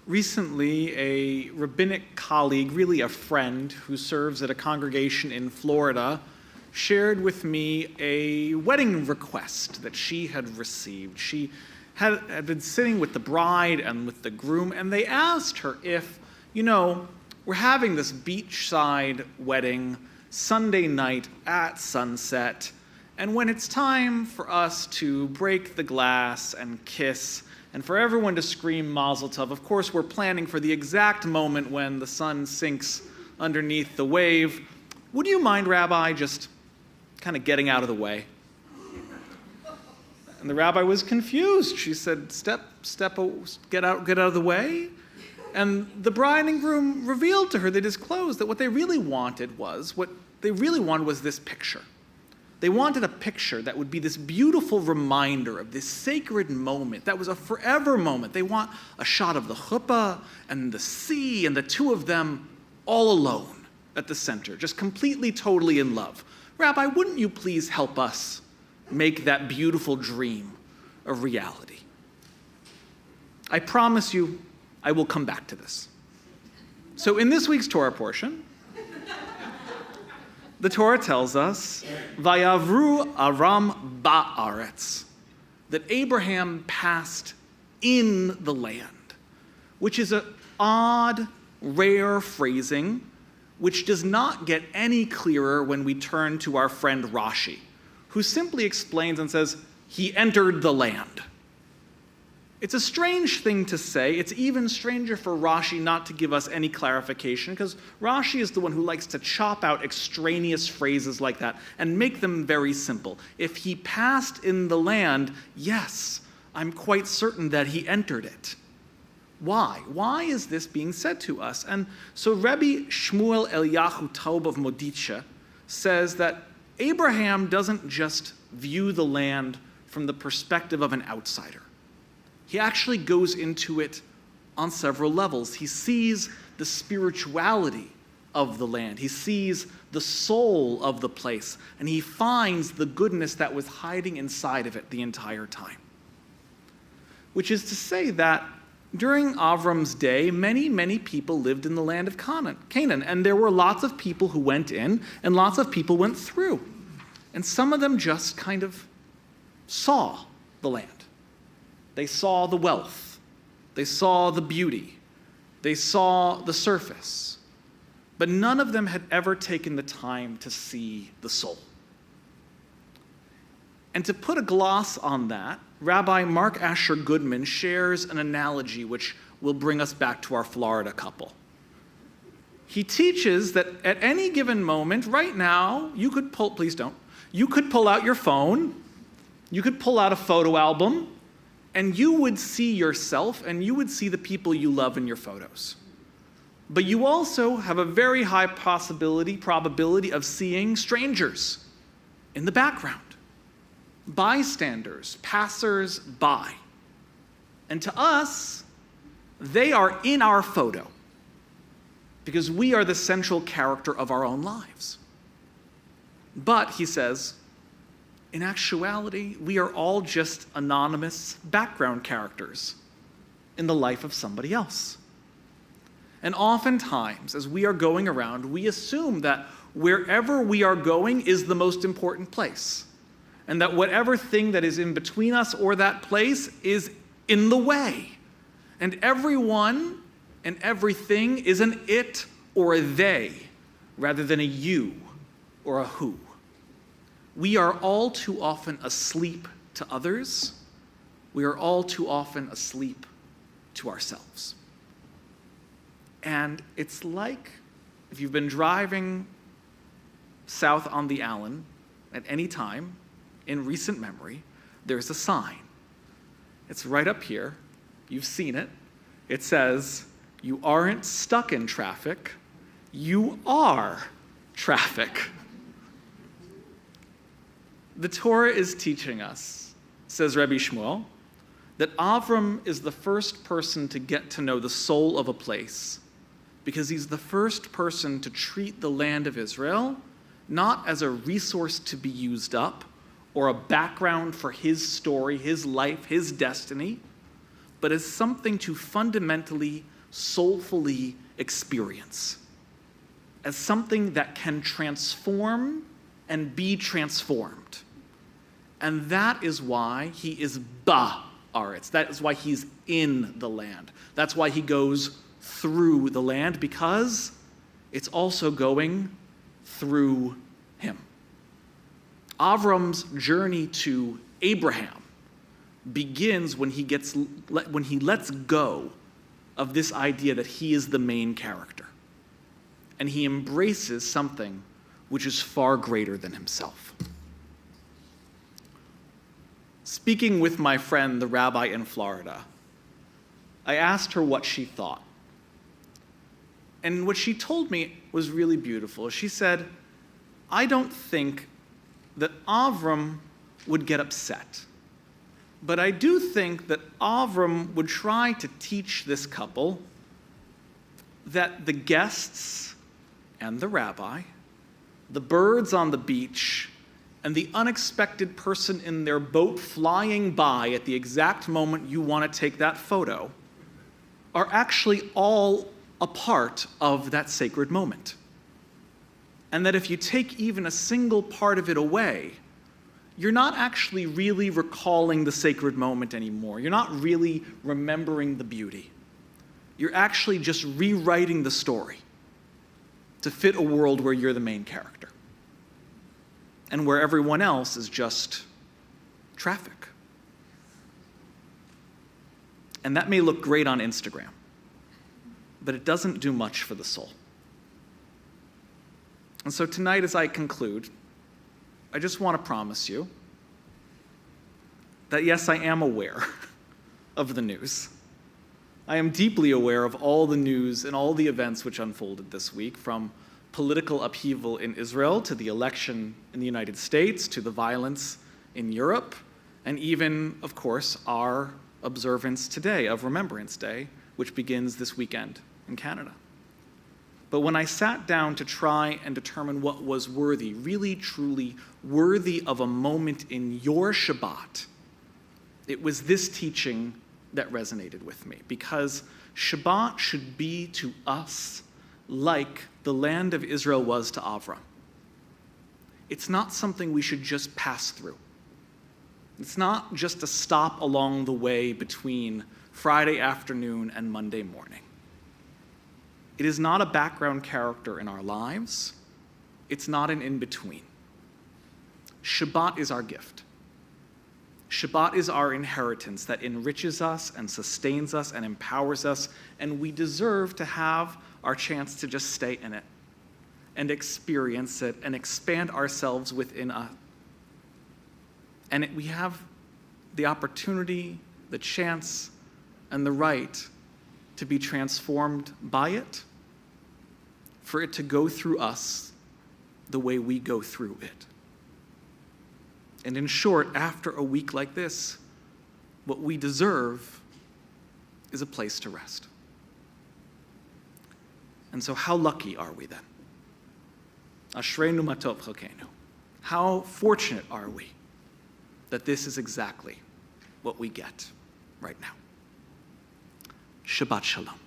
Recently, a rabbinic colleague, really a friend who serves at a congregation in Florida, shared with me a wedding request that she had received. She had been sitting with the bride and with the groom, and they asked her if, we're having this beachside wedding Sunday night at sunset, and when it's time for us to break the glass and kiss, and for everyone to scream Mazel Tov, of course we're planning for the exact moment when the sun sinks underneath the wave. Would you mind, Rabbi, just kind of getting out of the way? And the rabbi was confused. She said, get out of the way. And the bride and groom revealed to her, they disclosed that what they really wanted was this picture. They wanted a picture that would be this beautiful reminder of this sacred moment that was a forever moment. They want a shot of the chuppah and the sea and the two of them all alone at the center, just completely, totally in love. Rabbi, wouldn't you please help us make that beautiful dream a reality? I promise you, I will come back to this. So in this week's Torah portion, the Torah tells us, Vayavru Aram Ba'aretz, that Abraham passed in the land, which is an odd, rare phrasing, which does not get any clearer when we turn to our friend Rashi, who simply explains and says, he entered the land. It's a strange thing to say. It's even stranger for Rashi not to give us any clarification, because Rashi is the one who likes to chop out extraneous phrases like that and make them very simple. If he passed in the land, yes, I'm quite certain that he entered it. Why? Why is this being said to us? And so Rabbi Shmuel Eliyahu Taub of Moditcha says that Abraham doesn't just view the land from the perspective of an outsider. He actually goes into it on several levels. He sees the spirituality of the land. He sees the soul of the place, and he finds the goodness that was hiding inside of it the entire time. Which is to say that during Avram's day, many, many people lived in the land of Canaan, and there were lots of people who went in, and lots of people went through. And some of them just kind of saw the land. They saw the wealth. They saw the beauty. They saw the surface. But none of them had ever taken the time to see the soul. And to put a gloss on that, Rabbi Mark Asher Goodman shares an analogy which will bring us back to our Florida couple. He teaches that at any given moment, right now, you could pull out your phone, you could pull out a photo album, and you would see yourself and you would see the people you love in your photos. But you also have a very high probability of seeing strangers in the background, bystanders, passers-by. And to us, they are in our photo because we are the central character of our own lives. But, he says, in actuality, we are all just anonymous background characters in the life of somebody else. And oftentimes, as we are going around, we assume that wherever we are going is the most important place, and that whatever thing that is in between us or that place is in the way. And everyone and everything is an it or a they, rather than a you or a who. We are all too often asleep to others. We are all too often asleep to ourselves. And it's like if you've been driving south on the Allen at any time in recent memory, there's a sign. It's right up here. You've seen it. It says, "You aren't stuck in traffic. You are traffic." The Torah is teaching us, says Rabbi Shmuel, that Avram is the first person to get to know the soul of a place because he's the first person to treat the land of Israel not as a resource to be used up or a background for his story, his life, his destiny, but as something to fundamentally soulfully experience, as something that can transform and be transformed. And that is why he is ba'aretz. That is why he's in the land. That's why he goes through the land, because it's also going through him. Avram's journey to Abraham begins when he lets go of this idea that he is the main character, and he embraces something which is far greater than himself. Speaking with my friend, the rabbi in Florida, I asked her what she thought. And what she told me was really beautiful. She said, I don't think that Avram would get upset, but I do think that Avram would try to teach this couple that the guests and the rabbi, the birds on the beach, and the unexpected person in their boat flying by at the exact moment you want to take that photo are actually all a part of that sacred moment. And that if you take even a single part of it away, you're not actually really recalling the sacred moment anymore. You're not really remembering the beauty. You're actually just rewriting the story to fit a world where you're the main character and where everyone else is just traffic. And that may look great on Instagram, but it doesn't do much for the soul. And so tonight, as I conclude, I just want to promise you that yes, I am aware of the news. I am deeply aware of all the news and all the events which unfolded this week, from political upheaval in Israel to the election in the United States to the violence in Europe, and even, of course, our observance today of Remembrance Day, which begins this weekend in Canada. But when I sat down to try and determine what was worthy, really truly worthy of a moment in your Shabbat, it was this teaching that resonated with me, because Shabbat should be to us like the land of Israel was to Avram. It's not something we should just pass through. It's not just a stop along the way between Friday afternoon and Monday morning. It is not a background character in our lives. It's not an in-between. Shabbat is our gift. Shabbat is our inheritance that enriches us and sustains us and empowers us, and we deserve to have our chance to just stay in it and experience it and expand ourselves within us. And we have the opportunity, the chance, and the right to be transformed by it, for it to go through us the way we go through it. And in short, after a week like this, what we deserve is a place to rest. And so how lucky are we then? Ashreinu matov chalkeinu. How fortunate are we that this is exactly what we get right now. Shabbat shalom.